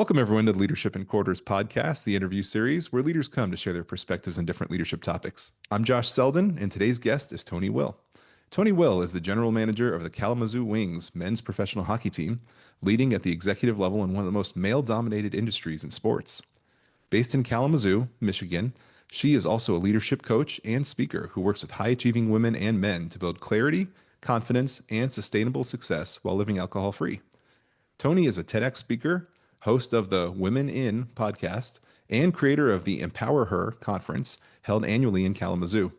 Welcome, everyone, to the Leadership in Quarters podcast, the interview series where leaders come to share their perspectives on different leadership topics. I'm Josh Seldin, and today's guest is Toni Will. Toni Will is the general manager of the Kalamazoo Wings men's professional hockey team, leading at the executive level in one of the most male-dominated industries in sports. Based in Kalamazoo, Michigan, she is also a leadership coach and speaker who works with high-achieving women and men to build clarity, confidence, and sustainable success while living alcohol-free. Toni is a TEDx speaker, host of the Women In podcast, and creator of the Empower Her conference held annually in Kalamazoo.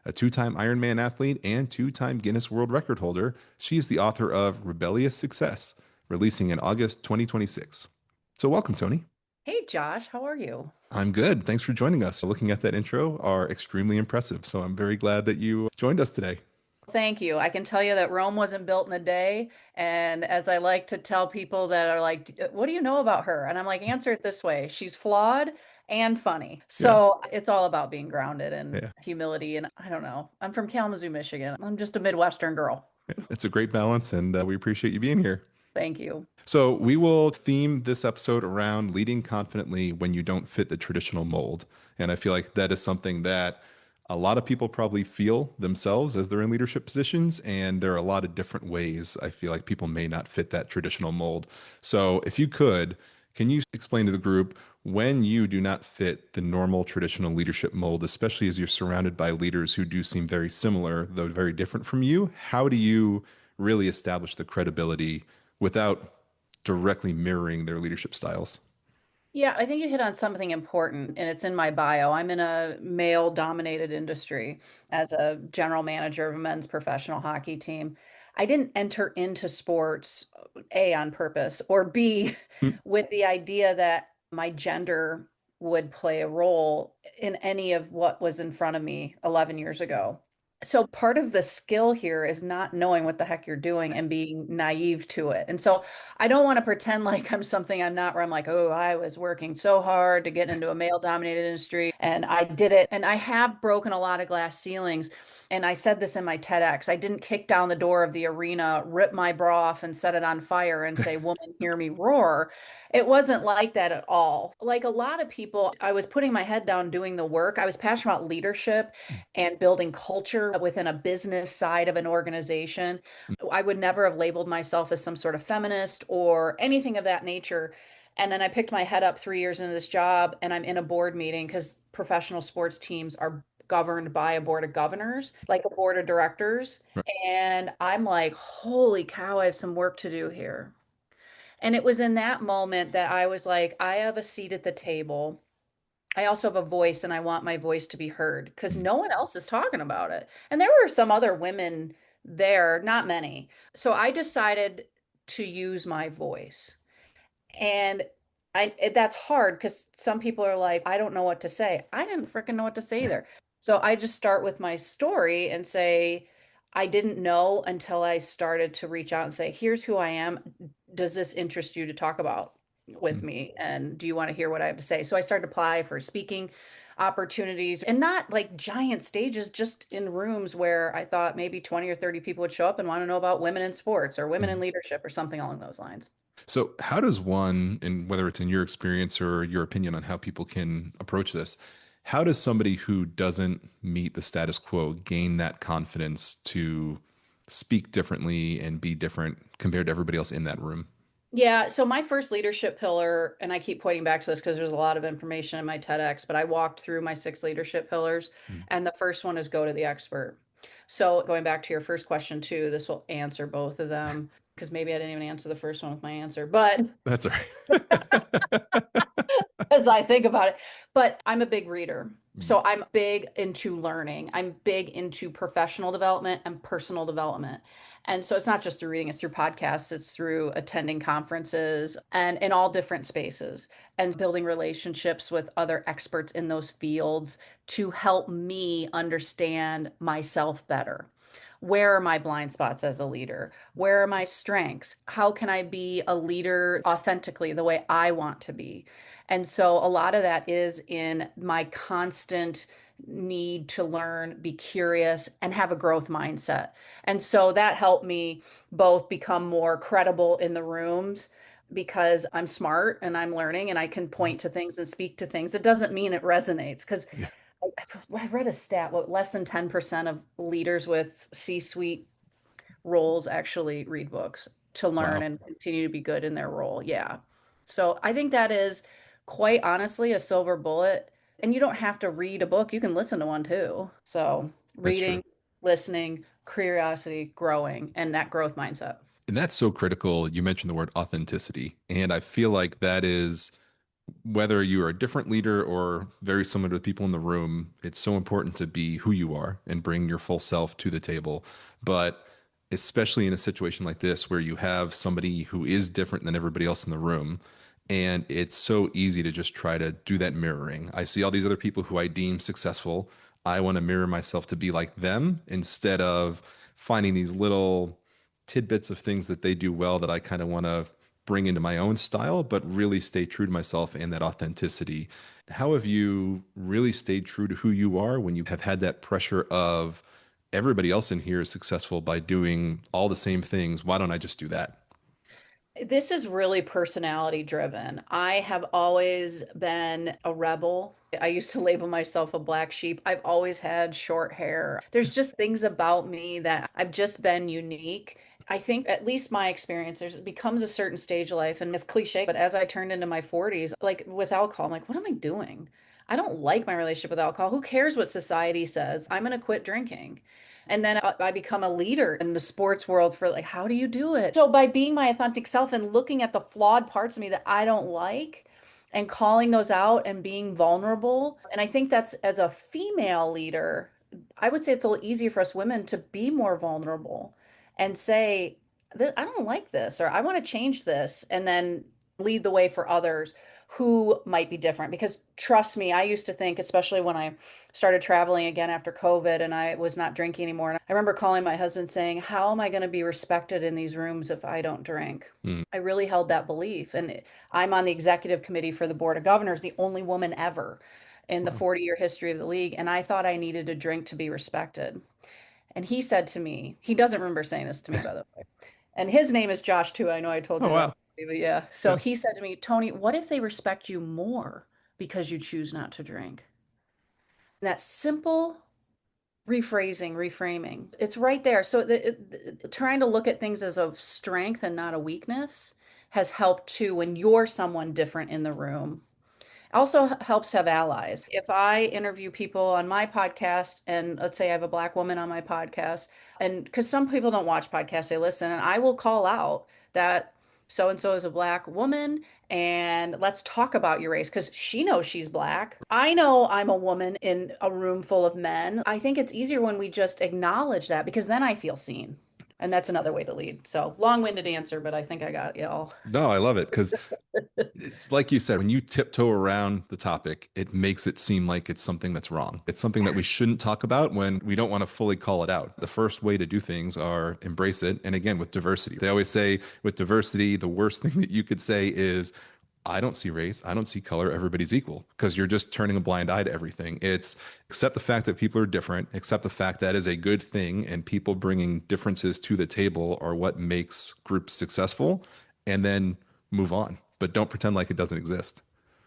A two-time Ironman athlete and two-time Guinness World Record holder, she is the author of Rebellious Success, releasing in August 2026. So welcome, Toni. Hey, Josh, how are you? I'm good. Thanks for joining us. Looking at that intro are extremely impressive. So I'm very glad that you joined us today. Thank you. I can tell you that Rome wasn't built in a day. And as I like to tell people that are like, what do you know about her? And I'm like, answer it this way. She's flawed and funny. Yeah. So it's all about being grounded and Yeah. humility. And I don't know. I'm from Kalamazoo, Michigan. I'm just a Midwestern girl. It's a great balance, and we appreciate you being here. Thank you. So, we will theme this episode around leading confidently when you don't fit the traditional mold. And I feel like that is something that a lot of people probably feel themselves as they're in leadership positions. And there are a lot of different ways I feel like people may not fit that traditional mold. So, if you could, can you explain to the group when you do not fit the normal traditional leadership mold, especially as you're surrounded by leaders who do seem very similar, though very different from you? How do you really establish the credibility without directly mirroring their leadership styles? Yeah, I think you hit on something important, and it's in my bio. I'm in a male-dominated industry as a general manager of a men's professional hockey team. I didn't enter into sports, A, on purpose, or B, Hmm. with the idea that my gender would play a role in any of what was in front of me 11 years ago. So part of the skill here is not knowing what the heck you're doing and being naive to it. And so I don't want to pretend like I'm something I'm not, where I'm like, oh, I was working so hard to get into a male dominated industry and I did it. And I have broken a lot of glass ceilings. And I said this in my TEDx. I didn't kick down the door of the arena, rip my bra off and set it on fire and say, woman, hear me roar. It wasn't like that at all. Like a lot of people, I was putting my head down doing the work. I was passionate about leadership and building culture within a business side of an organization. I would never have labeled myself as some sort of feminist or anything of that nature. And then I picked my head up 3 years into this job and I'm in a board meeting because professional sports teams are governed by a board of governors, like a board of directors. Right. And I'm like, holy cow, I have some work to do here. And it was in that moment that I was like, I have a seat at the table. I also have a voice and I want my voice to be heard because Mm. no one else is talking about it. And there were some other women there, not many. So I decided to use my voice. And that's hard because some people are like, I don't know what to say. I didn't freaking know what to say either. So I just start with my story and say, I didn't know until I started to reach out and say, here's who I am. Does this interest you to talk about with Mm. me? And do you want to hear what I have to say? So I started to apply for speaking opportunities and not like giant stages, just in rooms where I thought maybe 20 or 30 people would show up and want to know about women in sports or women in Mm. leadership or something along those lines. So, how does one, and whether it's in your experience or your opinion on how people can approach this, how does somebody who doesn't meet the status quo gain that confidence to speak differently and be different compared to everybody else in that room? Yeah, so my first leadership pillar, and I keep pointing back to this because there's a lot of information in my TEDx, but I walked through my six leadership pillars, Mm. and the first one is go to the expert. So going back to your first question too, this will answer both of them because maybe I didn't even answer the first one with my answer, but That's all right. as I think about it. But I'm a big reader. Mm. So I'm big into learning. I'm big into professional development and personal development. And so it's not just through reading, it's through podcasts, it's through attending conferences and in all different spaces and building relationships with other experts in those fields to help me understand myself better. Where are my blind spots as a leader? Where are my strengths? How can I be a leader authentically the way I want to be? And so a lot of that is in my constant need to learn, be curious, and have a growth mindset. And so that helped me both become more credible in the rooms because I'm smart and I'm learning and I can point to things and speak to things. It doesn't mean it resonates because Yeah. I read a stat, what less than 10% of leaders with C-suite roles actually read books to learn Wow. and continue to be good in their role. Yeah. So I think that is quite honestly a silver bullet. And you don't have to read a book, you can listen to one too. So That's true. reading, listening, curiosity, growing, and that growth mindset. And that's so critical. You mentioned the word authenticity. And I feel like that is whether you are a different leader or very similar to the people in the room, it's so important to be who you are and bring your full self to the table. But especially in a situation like this where you have somebody who is different than everybody else in the room, and it's so easy to just try to do that mirroring. I see all these other people who I deem successful. I want to mirror myself to be like them instead of finding these little tidbits of things that they do well that I kind of want to bring into my own style, but really stay true to myself and that authenticity. How have you really stayed true to who you are when you have had that pressure of everybody else in here is successful by doing all the same things? Why don't I just do that? This is really personality driven. I have always been a rebel. I used to label myself a black sheep. I've always had short hair. There's just things about me that I've just been unique. I think at least my experience, there's it becomes a certain stage of life, and it's cliche, but as I turned into my 40s, like with alcohol, I'm like, what am I doing? I don't like my relationship with alcohol. Who cares what society says? I'm going to quit drinking. And then I become a leader in the sports world for like, how do you do it? So by being my authentic self and looking at the flawed parts of me that I don't like and calling those out and being vulnerable. And I think that's as a female leader, I would say it's a little easier for us women to be more vulnerable and say, I don't like this, or I want to change this, and then lead the way for others who might be different. Because trust me, I used to think, especially when I started traveling again after COVID and I was not drinking anymore. And I remember calling my husband saying, how am I going to be respected in these rooms if I don't drink? Mm. I really held that belief. And I'm on the executive committee for the board of governors, the only woman ever in the Wow. 40-year history of the league. And I thought I needed a drink to be respected. And he said to me, he doesn't remember saying this to me, by the way. And his name is Josh, too. I know I told Oh, you that, wow. but yeah. So Yeah. he said to me, Toni, what if they respect you more because you choose not to drink? And that simple rephrasing, reframing, it's right there. So trying to look at things as a strength and not a weakness has helped too when you're someone different in the room. Also helps to have allies. If I interview people on my podcast, and let's say I have a black woman on my podcast, and because some people don't watch podcasts, they listen, and I will call out that so and so is a black woman, and let's talk about your race because she knows she's black. I know I'm a woman in a room full of men. I think it's easier when we just acknowledge that because then I feel seen. And that's another way to lead. So long-winded answer, but I think I got it all. No, I love it because it's like you said, when you tiptoe around the topic, it makes it seem like it's something that's wrong. It's something that we shouldn't talk about when we don't want to fully call it out. The first way to do things are embrace it. And again, with diversity, they always say with diversity, the worst thing that you could say is, I don't see race, I don't see color, everybody's equal because you're just turning a blind eye to everything. It's accept the fact that people are different, accept the fact that is a good thing, and people bringing differences to the table are what makes groups successful, and then move on. But don't pretend like it doesn't exist.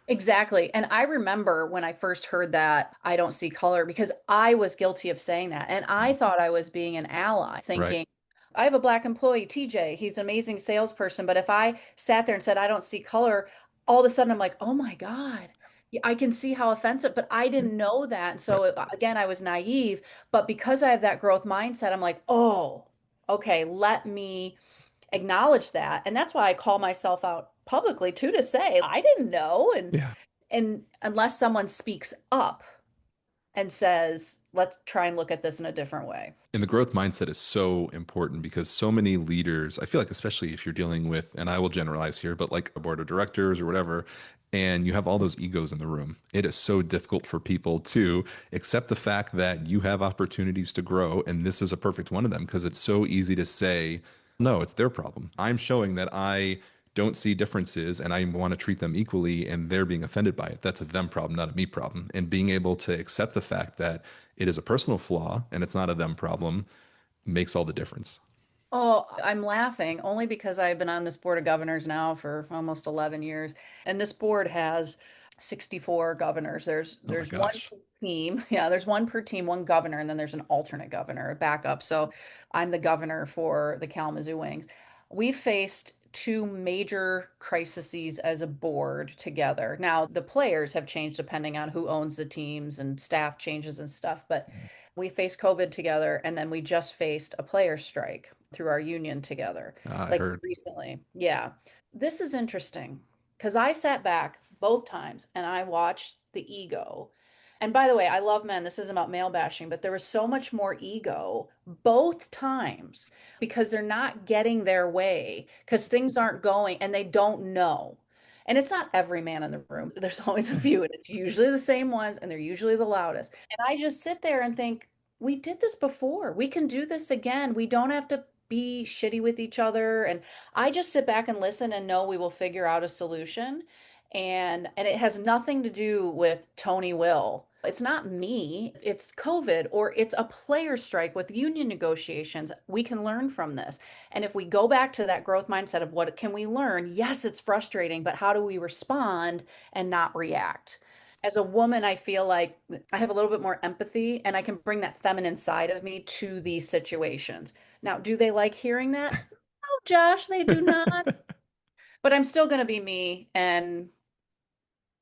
Exactly. And I remember when I first heard that, I don't see color, because I was guilty of saying that. And I thought I was being an ally, Right. thinking, I have a black employee, TJ. He's an amazing salesperson. But if I sat there and said, I don't see color, all of a sudden I'm like, oh my God, yeah, I can see how offensive. But I didn't know that. And Right. so again, I was naive. But because I have that growth mindset, I'm like, oh, okay, let me acknowledge that. And that's why I call myself out publicly too, to say I didn't know. Yeah. And unless someone speaks up and says, let's try and look at this in a different way. And the growth mindset is so important because so many leaders, I feel like, especially if you're dealing with, and I will generalize here, but like a board of directors or whatever, and you have all those egos in the room, it is so difficult for people to accept the fact that you have opportunities to grow. And this is a perfect one of them because it's so easy to say, no, it's their problem. I'm showing that I don't see differences and I want to treat them equally and they're being offended by it. That's a them problem, not a me problem. And being able to accept the fact that it is a personal flaw and it's not a them problem makes all the difference. Oh, I'm laughing only because I've been on this board of governors now for almost 11 years. And this board has 64 governors. There's Oh my there's one gosh. per team. Yeah, there's one per team, one governor, and then there's an alternate governor, a backup. So I'm the governor for the Kalamazoo Wings. We faced two major crises as a board together. Now, the players have changed depending on who owns the teams and staff changes and stuff, but we faced COVID together, and then we just faced a player strike through our union together, I like heard. recently. Yeah. This is interesting because I sat back both times and I watched the ego. And by the way, I love men. This isn't about male bashing, but there was so much more ego both times because they're not getting their way because things aren't going and they don't know. And it's not every man in the room. There's always a few, and it's usually the same ones, and they're usually the loudest. And I just sit there and think, we did this before. We can do this again. We don't have to be shitty with each other. And I just sit back and listen and know we will figure out a solution. And it has nothing to do with Toni Will. It's not me. It's COVID or it's a player strike with union negotiations. We can learn from this. And if we go back to that growth mindset of what can we learn? Yes, it's frustrating, but how do we respond and not react? As a woman, I feel like I have a little bit more empathy and I can bring that feminine side of me to these situations. Now, do they like hearing that? Oh, Josh, they do not. But I'm still going to be me and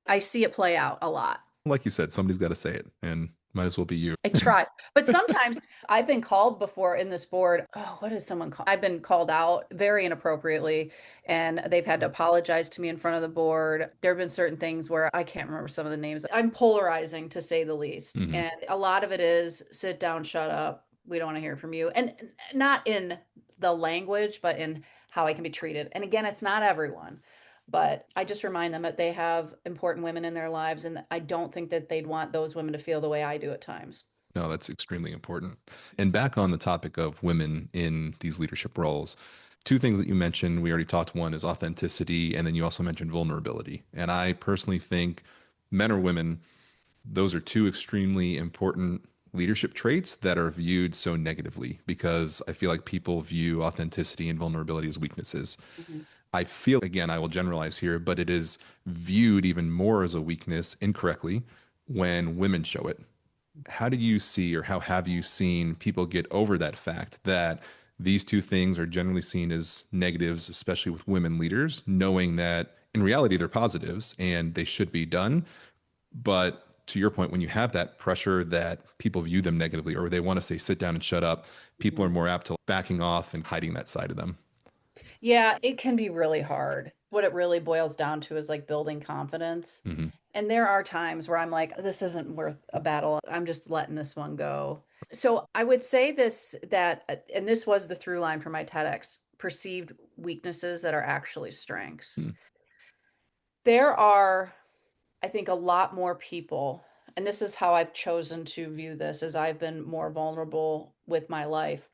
I see it play out a lot. Like you said, somebody's got to say it, and might as well be you. I try. But sometimes I've been called before in this board. Oh, what is someone called? I've been called out very inappropriately, and they've had to apologize to me in front of the board. There have been certain things where I can't remember some of the names. I'm polarizing to say the least. Hmm. And a lot of it is sit down, shut up. We don't want to hear from you. And not in the language, but in how I can be treated. And again, it's not everyone. But I just remind them that they have important women in their lives, and I don't think that they'd want those women to feel the way I do at times. No, that's extremely important. And back on the topic of women in these leadership roles, two things that you mentioned, we already talked. One is authenticity, and then you also mentioned vulnerability. And I personally think men or women, those are two extremely important leadership traits that are viewed so negatively because I feel like people view authenticity and vulnerability as weaknesses. Mhm. I feel, again, I will generalize here, but it is viewed even more as a weakness incorrectly when women show it. How do you see, or how have you seen people get over that fact that these two things are generally seen as negatives, especially with women leaders, knowing that in reality they're positives and they should be done? But to your point, when you have that pressure that people view them negatively or they want to say, sit down and shut up, people are Mhm. more apt to backing off and hiding that side of them. Yeah, it can be really hard. What it really boils down to is like building confidence. Hmm. And there are times where I'm like, this isn't worth a battle. I'm just letting this one go. So I would say this that, and this was the through line for my TEDx perceived weaknesses that are actually strengths. There are, I think, a lot more people, and this is how I've chosen to view this as I've been more vulnerable with my life.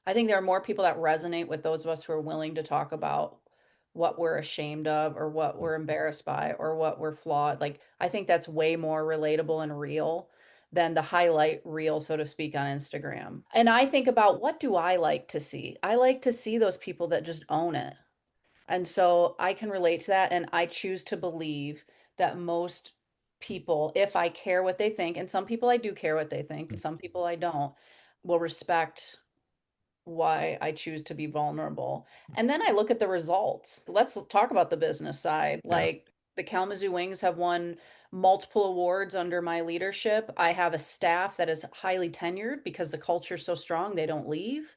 I think there are more people that resonate with those of us who are willing to talk about what we're ashamed of or what we're embarrassed by or what we're flawed. Like, I think that's way more relatable and real than the highlight reel, so to speak, on Instagram. And I think about what do I like to see? I like to see those people that just own it. And so I can relate to that. And I choose to believe that most people, if I care what they think, and some people I do care what they think, some people I don't, will respect why I choose to be vulnerable. And then I look at the results. Let's talk about the business side. Yeah. Like the Kalamazoo Wings have won multiple awards under my leadership. I have a staff that is highly tenured because the culture is so strong, they don't leave.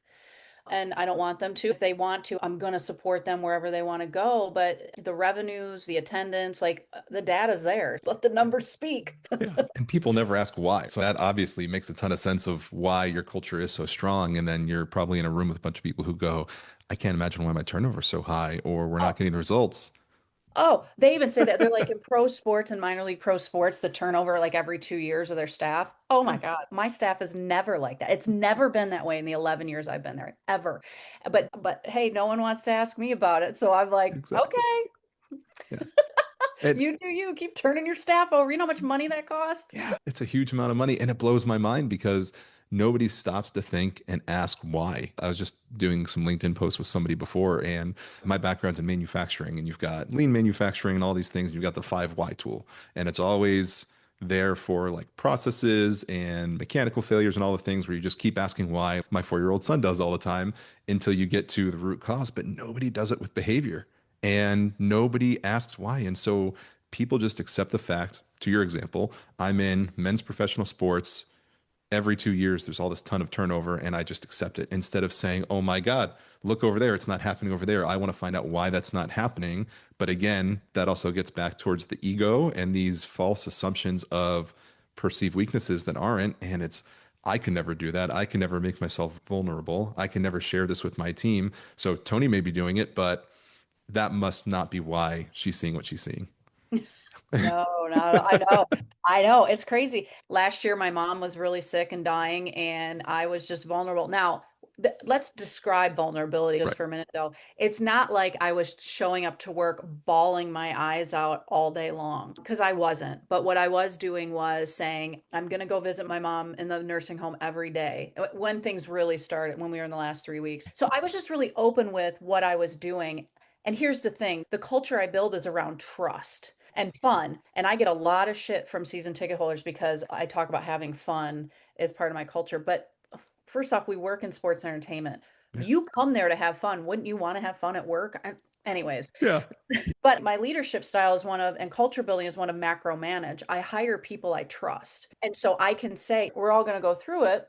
And I don't want them to. If they want to, I'm going to support them wherever they want to go. But the revenues, the attendance, like the data's there. Let the numbers speak. Yeah. And people never ask why. So that obviously makes a ton of sense of why your culture is so strong. And then you're probably in a room with a bunch of people who go, I can't imagine why my turnover is so high, or we're not Oh, getting the results. oh, they even say that they're like in pro sports and minor league pro sports, the turnover like every 2 years of their staff. Oh my God, my staff is never like that. It's never been that way in the 11 years I've been there, ever. But hey, no one wants to ask me about it. So I'm like, Exactly. okay, Yeah. And you do you. Keep turning your staff over. You know how much money that cost? yeah, it's a huge amount of money. And it blows my mind because nobody stops to think and ask why. I was just doing some LinkedIn posts with somebody before, and my background's in manufacturing, and you've got lean manufacturing and all these things. And you've got the 5 why tool, and it's always there for like processes and mechanical failures and all the things where you just keep asking why. My 4-year-old son does all the time until you get to the root cause, but nobody does it with behavior and nobody asks why. And so people just accept the fact, to your example, I'm in men's professional sports. Every 2 years, there's all this ton of turnover, and I just accept it instead of saying, oh my God, look over there. It's not happening over there. I want to find out why that's not happening. But again, that also gets back towards the ego and these false assumptions of perceived weaknesses that aren't. And it's, I can never do that. I can never make myself vulnerable. I can never share this with my team. So Toni may be doing it, but that must not be why she's seeing what she's seeing. No, no, I know. I know. It's crazy. Last year, my mom was really sick and dying, and I was just vulnerable. Now, let's describe vulnerability just Right. for a minute, though. It's not like I was showing up to work bawling my eyes out all day long, because I wasn't. But what I was doing was saying, I'm going to go visit my mom in the nursing home every day when things really started, when we were in the last 3 weeks. So I was just really open with what I was doing. And here's the thing, the culture I build is around trust and fun. And I get a lot of shit from season ticket holders because I talk about having fun as part of my culture. But first off, we work in sports entertainment. Yeah. You come there to have fun. Wouldn't you want to have fun at work? Anyways, Yeah. but my leadership style is one of, and culture building is one of macro manage. I hire people I trust. And so I can say, we're all going to go through it.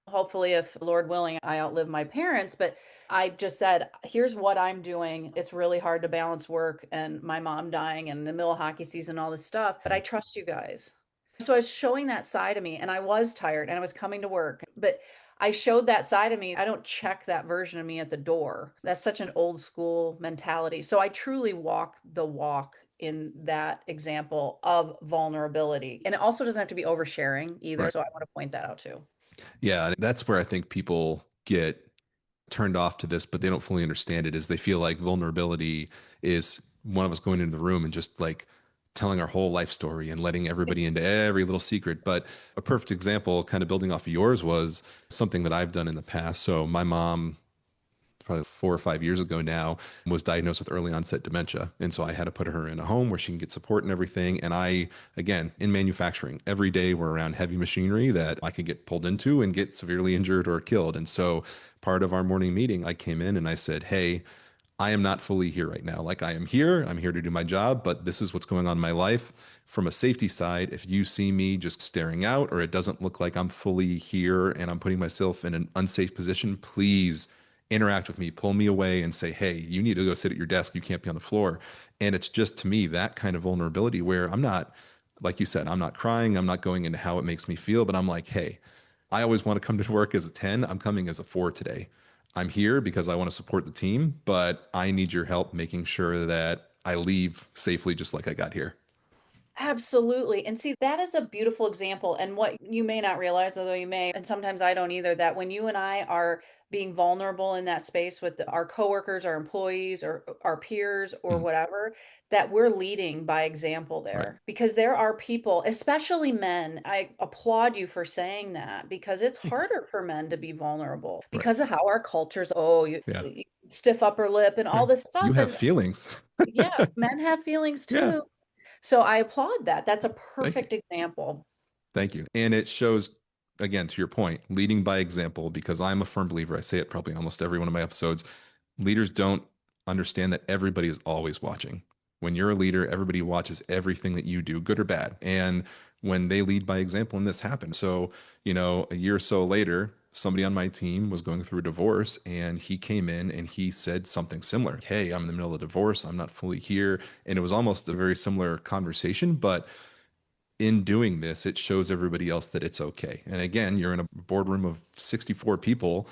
Hopefully, if Lord willing, I outlive my parents. But I just said, here's what I'm doing. It's really hard to balance work and my mom dying and the middle of hockey season, all this stuff. But I trust you guys. So I was showing that side of me, and I was tired and I was coming to work. But I showed that side of me. I don't check that version of me at the door. That's such an old school mentality. So I truly walk the walk in that example of vulnerability. And it also doesn't have to be oversharing either. Right. So I want to point that out too. Yeah, that's where I think people get turned off to this, but they don't fully understand it, is they feel like vulnerability is one of us going into the room and just like telling our whole life story and letting everybody into every little secret. But a perfect example, kind of building off of yours, was something that I've done in the past. So my mom, probably 4 or 5 years ago now, was diagnosed with early onset dementia. And so I had to put her in a home where she can get support and everything. And I, again, in manufacturing, every day we're around heavy machinery that I could get pulled into and get severely injured or killed. And so part of our morning meeting, I came in and I said, hey, I am not fully here right now. Like, I am here, I'm here to do my job, but this is what's going on in my life. From a safety side, if you see me just staring out or it doesn't look like I'm fully here and I'm putting myself in an unsafe position, please interact with me, pull me away and say, hey, you need to go sit at your desk. You can't be on the floor. And it's just, to me, that kind of vulnerability where I'm not, like you said, I'm not crying. I'm not going into how it makes me feel, but I'm like, hey, I always want to come to work as a 10. I'm coming as a 4 today. I'm here because I want to support the team, but I need your help making sure that I leave safely just like I got here. Absolutely. And see, that is a beautiful example. And what you may not realize, although you may, and sometimes I don't either, that when you and I are being vulnerable in that space with our coworkers, our employees, or our peers, or Mhm. whatever, that we're leading by example Right. there. Because there are people, especially men, I applaud you for saying that because it's harder for men to be vulnerable Right. because of how our cultures, oh, Yeah. you stiff upper lip and Yeah. all this You stuff. have And feelings. yeah, men have feelings Yeah. too. So I applaud that. That's a Thank you. perfect example. Thank you. And it shows, again, to your point, leading by example, because I'm a firm believer. I say it probably in almost every one of my episodes. Leaders don't understand that everybody is always watching. When you're a leader, everybody watches everything that you do, good or bad. And when they lead by example, and this happened. So, a year or so later, somebody on my team was going through a divorce and he came in and he said something similar. Hey, I'm in the middle of a divorce. I'm not fully here. And it was almost a very similar conversation, but in doing this, it shows everybody else that it's okay. And again, you're in a boardroom of 64 people.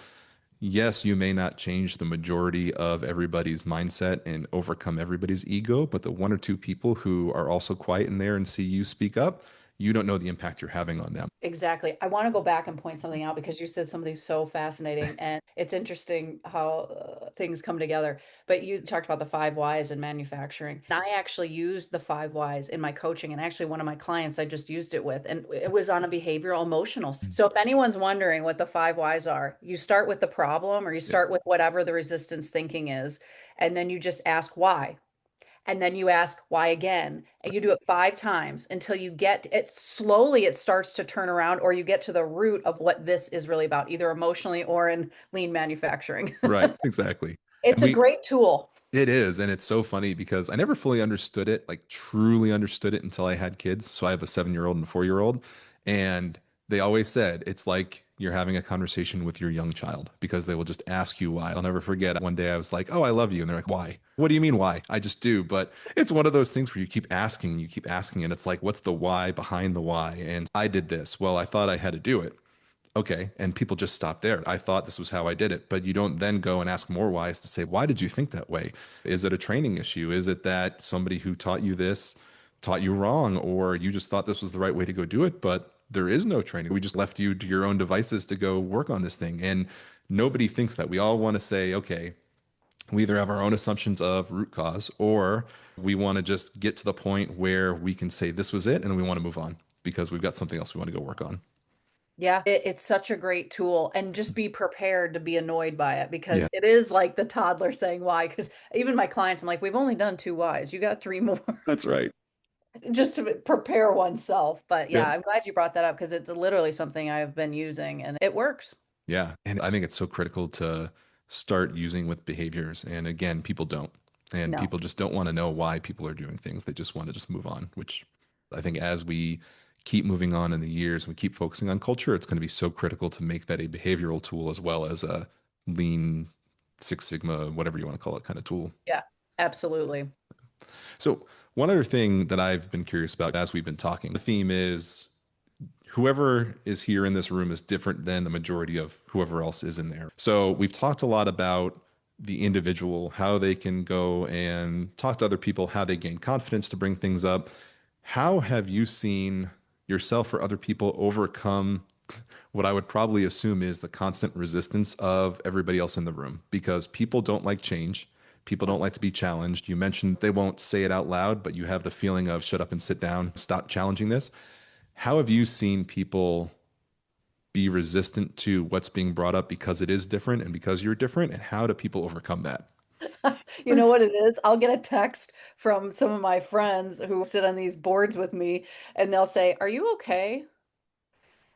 Yes, you may not change the majority of everybody's mindset and overcome everybody's ego, but the 1 or 2 people who are also quiet in there and see you speak up, you don't know the impact you're having on them. Exactly. I want to go back and point something out because you said something so fascinating, and it's interesting how things come together. But you talked about the five whys in manufacturing. And I actually used the five whys in my coaching, and actually one of my clients I just used it with, and it was on a behavioral emotional. So if anyone's wondering what the five whys are, you start with the problem or you Yeah. start with whatever the resistance thinking is, and then you just ask why. And then you ask why again, and you do it 5 times until you get it. Slowly it starts to turn around, or you get to the root of what this is really about, either emotionally or in lean manufacturing. Right, exactly. It's And a we great tool. it is, and it's so funny because I never fully understood it, like truly understood it until I had kids. So I have a 7-year-old and a 4-year-old, and they always said it's like you're having a conversation with your young child because they will just ask you why. I'll never forget one day I was like, "Oh, I love you." And they're like, "Why?" "What do you mean why?" "I just do." But it's one of those things where you keep asking, and it's like, what's the why behind the why? And I did this. Well, I thought I had to do it. Okay. And people just stop there. I thought this was how I did it. But you don't then go and ask more whys to say, why did you think that way? Is it a training issue? Is it that somebody who taught you this taught you wrong, or you just thought this was the right way to go do it? But there is no training. We just left you to your own devices to go work on this thing. And nobody thinks that. We all want to say, okay, we either have our own assumptions of root cause, or we want to just get to the point where we can say this was it and we want to move on because we've got something else we want to go work on. Yeah, it's such a great tool. And just be prepared to be annoyed by it Yeah, because it is like the toddler saying why. Because even my clients, I'm like, we've only done 2 whys. You got three more. that's right. Just to prepare oneself. But yeah, Yeah. I'm glad you brought that up because it's literally something I've been using and it works. Yeah. And I think it's so critical to start using with behaviors. And again, people don't. And No. people just don't want to know why people are doing things. They just want to just move on, which I think as we keep moving on in the years and we keep focusing on culture, it's going to be so critical to make that a behavioral tool as well as a lean Six Sigma, whatever you want to call it, kind of tool. Yeah, absolutely. So, one other thing that I've been curious about as we've been talking, the theme is whoever is here in this room is different than the majority of whoever else is in there. So we've talked a lot about the individual, how they can go and talk to other people, how they gain confidence to bring things up. How have you seen yourself or other people overcome what I would probably assume is the constant resistance of everybody else in the room? Because people don't like change. People don't like to be challenged. You mentioned they won't say it out loud, but you have the feeling of shut up and sit down, stop challenging this. How have you seen people be resistant to what's being brought up because it is different and because you're different? And how do people overcome that? You know what it is? I'll get a text from some of my friends who sit on these boards with me and they'll say, "Are you okay?"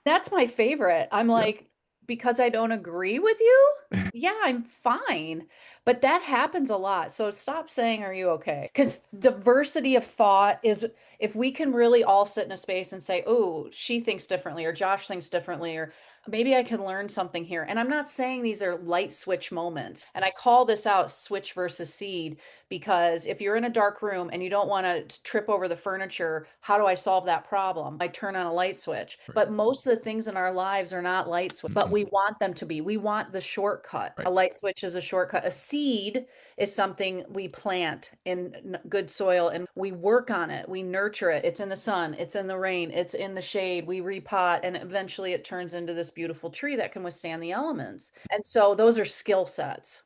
That's my favorite. I'm Yeah. like, because I don't agree with you? Yeah, I'm fine. But that happens a lot. So stop saying, "Are you okay?" Because diversity of thought is, if we can really all sit in a space and say, "Oh, she thinks differently," or "Josh thinks differently," or "Maybe I can learn something here." And I'm not saying these are light switch moments. And I call this out switch versus seed because if you're in a dark room and you don't want to trip over the furniture, how do I solve that problem? I turn on a light switch. Right. But most of the things in our lives are not light switch, but Mm-mm. we want them to be. We want the shortcut. Right. A light switch is a shortcut. A seed is something we plant in good soil and we work on it. We nurture it. It's in the sun, it's in the rain, it's in the shade. We repot and eventually it turns into this beautiful tree that can withstand the elements. And so those are skill sets.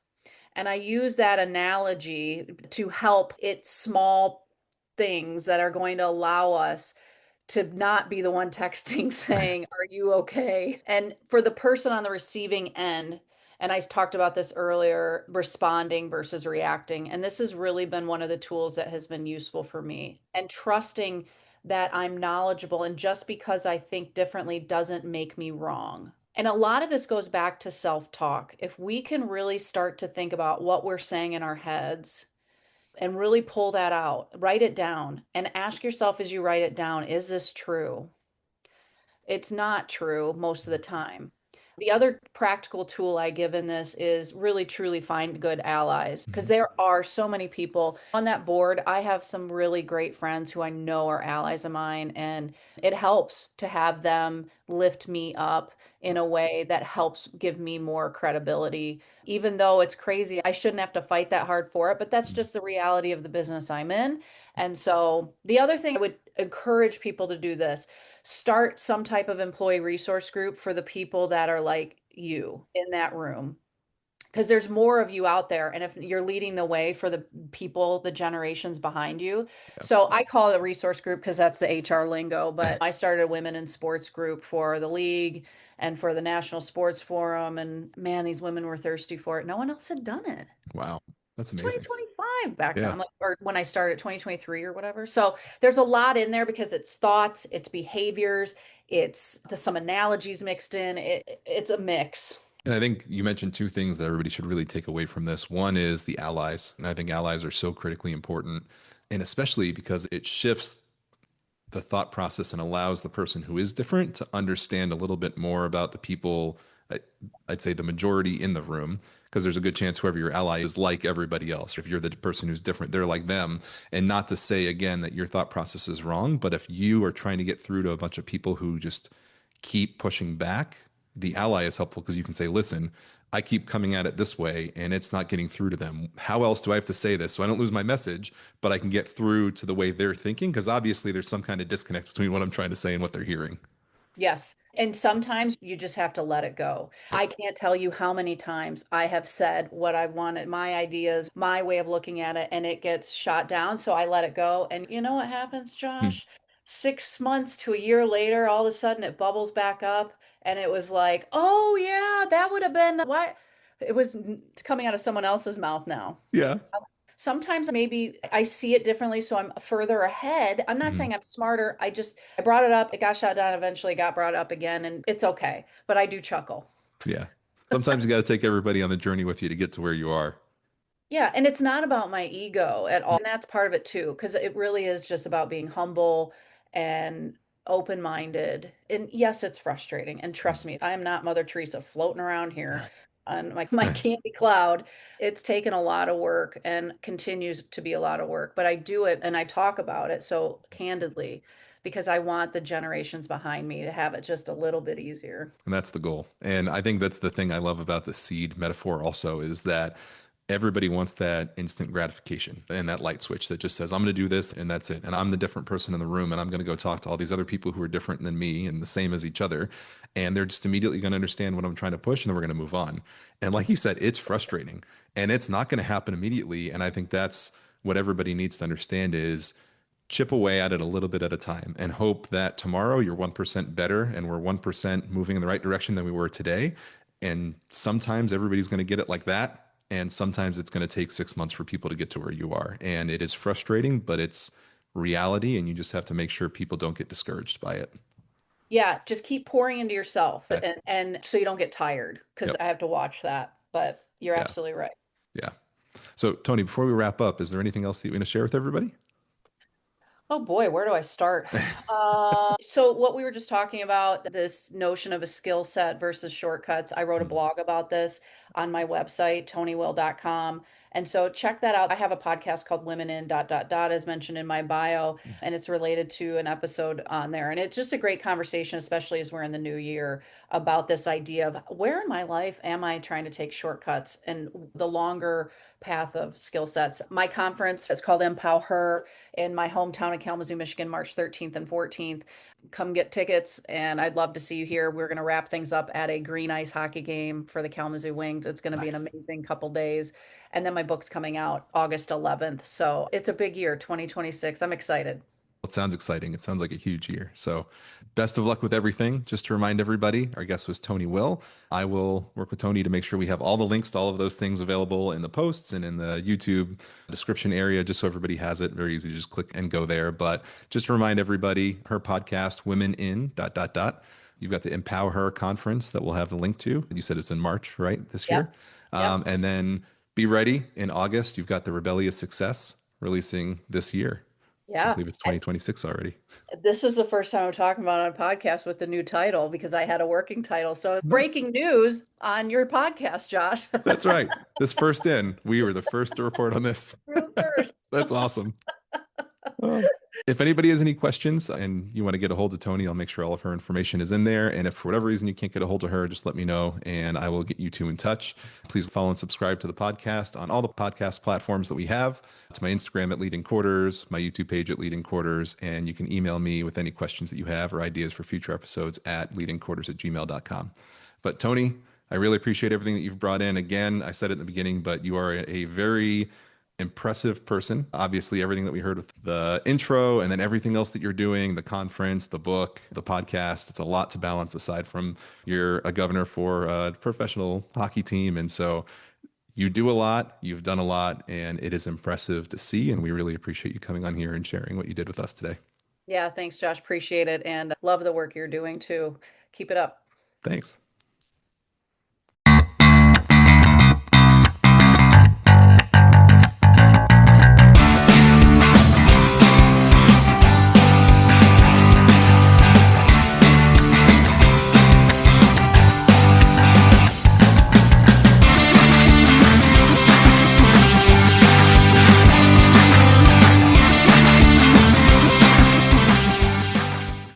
And I use that analogy to help it small things that are going to allow us to not be the one texting saying, "Are you okay?" And for the person on the receiving end, and I talked about this earlier, responding versus reacting. And this has really been one of the tools that has been useful for me. And trusting that I'm knowledgeable, and just because I think differently doesn't make me wrong. And a lot of this goes back to self talk. If we can really start to think about what we're saying in our heads and really pull that out, write it down, and ask yourself as you write it down, is this true? It's not true most of the time. The other practical tool I give in this is really truly find good allies because there are so many people on that board. I have some really great friends who I know are allies of mine, and it helps to have them lift me up in a way that helps give me more credibility. Even though it's crazy, I shouldn't have to fight that hard for it, but that's Mhm. just the reality of the business I'm in. And so the other thing I would encourage people to do this, start some type of employee resource group for the people that are like you in that room. Because there's more of you out there. And if you're leading the way for the people, the generations behind you. So I call it a resource group because that's the HR lingo. But I started a women in sports group for the league and for the National Sports Forum. And man, these women were thirsty for it. No one else had done it. Wow. That's It's amazing. 2025 back then. Yeah. I'm like, or when I started 2023 or whatever. So there's a lot in there because it's thoughts, it's behaviors, it's there's some analogies mixed in. It's a mix. And I think you mentioned two things that everybody should really take away from this. One is the allies. And I think allies are so critically important. And especially because it shifts the thought process and allows the person who is different to understand a little bit more about the people, I- I'd say the majority in the room, because there's a good chance whoever your ally is like everybody else. Or if you're the person who's different, they're like them. And not to say again that your thought process is wrong, but if you are trying to get through to a bunch of people who just keep pushing back, the ally is helpful because you can say, listen, I keep coming at it this way and it's not getting through to them. How else do I have to say this so I don't lose my message, but I can get through to the way they're thinking? Because obviously there's some kind of disconnect between what I'm trying to say and what they're hearing. Yes. And sometimes you just have to let it go. Yep. I can't tell you how many times I have said what I wanted, my ideas, my way of looking at it, and it gets shot down. So I let it go. And you know what happens, Hmm. Josh? 6 months to a year later, all of a sudden it bubbles back up. And it was like, oh, yeah, that would have been what it was coming out of someone else's mouth now. Yeah. Sometimes maybe I see it differently, so I'm further ahead. I'm not Mhm. saying I'm smarter. I brought it up, it got shot down, eventually got brought up again, and it's okay. But I do chuckle. Yeah. Sometimes you got to take everybody on the journey with you to get to where you are. Yeah, and it's not about my ego at all. And that's part of it too, because it really is just about being humble and open-minded. And yes, it's frustrating. And trust me, I am not Mother Teresa floating around here on my candy cloud. It's taken a lot of work and continues to be a lot of work, but I do it and I talk about it so candidly because I want the generations behind me to have it just a little bit easier. And that's the goal. And I think that's the thing I love about the seed metaphor also is that everybody wants that instant gratification and that light switch that just says, I'm going to do this and that's it. And I'm the different person in the room and I'm going to go talk to all these other people who are different than me and the same as each other. And they're just immediately going to understand what I'm trying to push and then we're going to move on. And like you said, it's frustrating and it's not going to happen immediately. And I think that's what everybody needs to understand is chip away at it a little bit at a time and hope that tomorrow you're 1% better and we're 1% moving in the right direction than we were today. And sometimes everybody's going to get it like that. And sometimes it's going to take 6 months for people to get to where you are. And it is frustrating, but it's reality. And you just have to make sure people don't get discouraged by it. Yeah, just keep pouring into yourself Okay. and so you don't get tired because Yep. I have to watch that. But you're Yeah. absolutely right. Yeah. So, Tony, before we wrap up, is there anything else that you want to share with everybody? Oh boy, where do I start? So what we were just talking about, this notion of a skill set versus shortcuts. I wrote a Mhm. blog about this on my website, toniwill.com. And so check that out. I have a podcast called Women in dot dot dot as mentioned in my bio, and it's related to an episode on there. And it's just a great conversation, especially as we're in the new year, about this idea of where in my life am I trying to take shortcuts and the longer path of skill sets. My conference is called Empower Her in my hometown of Kalamazoo, Michigan, March 13th and 14th. Come get tickets, and I'd love to see you here. We're going to wrap things up at a green ice hockey game for the Kalamazoo Wings. It's going to be an Nice. amazing couple days. And then my book's coming out August 11th. So it's a big year, 2026. I'm excited. It sounds exciting. It sounds like a huge year. So, best of luck with everything. Just to remind everybody, our guest was Toni Will. I will work with Toni to make sure we have all the links to all of those things available in the posts and in the YouTube description area, just so everybody has it. Very easy to just click and go there. But just to remind everybody, her podcast, Women in dot dot dot. You've got the Empower Her conference that we'll have the link to. You said it's in March, right? This Yep. year. Yep. And then be ready in August. You've got the Rebellious Success releasing this year. Can't Yeah. believe it's 2026 already. This is the first time I'm talking about it on a podcast with the new title because I had a working title. So Nice. breaking news on your podcast, Josh. That's right. This first in, we were the first to report on this. True first. That's awesome. If anybody has any questions and you want to get a hold of Toni, I'll make sure all of her information is in there. And if for whatever reason you can't get a hold of her, just let me know and I will get you two in touch. Please follow and subscribe to the podcast on all the podcast platforms that we have. It's my Instagram at Leading Quarters, my YouTube page at Leading Quarters, and you can email me with any questions that you have or ideas for future episodes at leadingquarters@gmail.com. But Toni, I really appreciate everything that you've brought in. Again, I said it in the beginning, but you are a very impressive person. Obviously, everything that we heard with the intro and then everything else that you're doing, the conference, the book, the podcast, it's a lot to balance aside from you're a governor for a professional hockey team. And so you do a lot, you've done a lot, and it is impressive to see. And we really appreciate you coming on here and sharing what you did with us today. Yeah, thanks, Josh. Appreciate it. And love the work you're doing too. Keep it up. Thanks.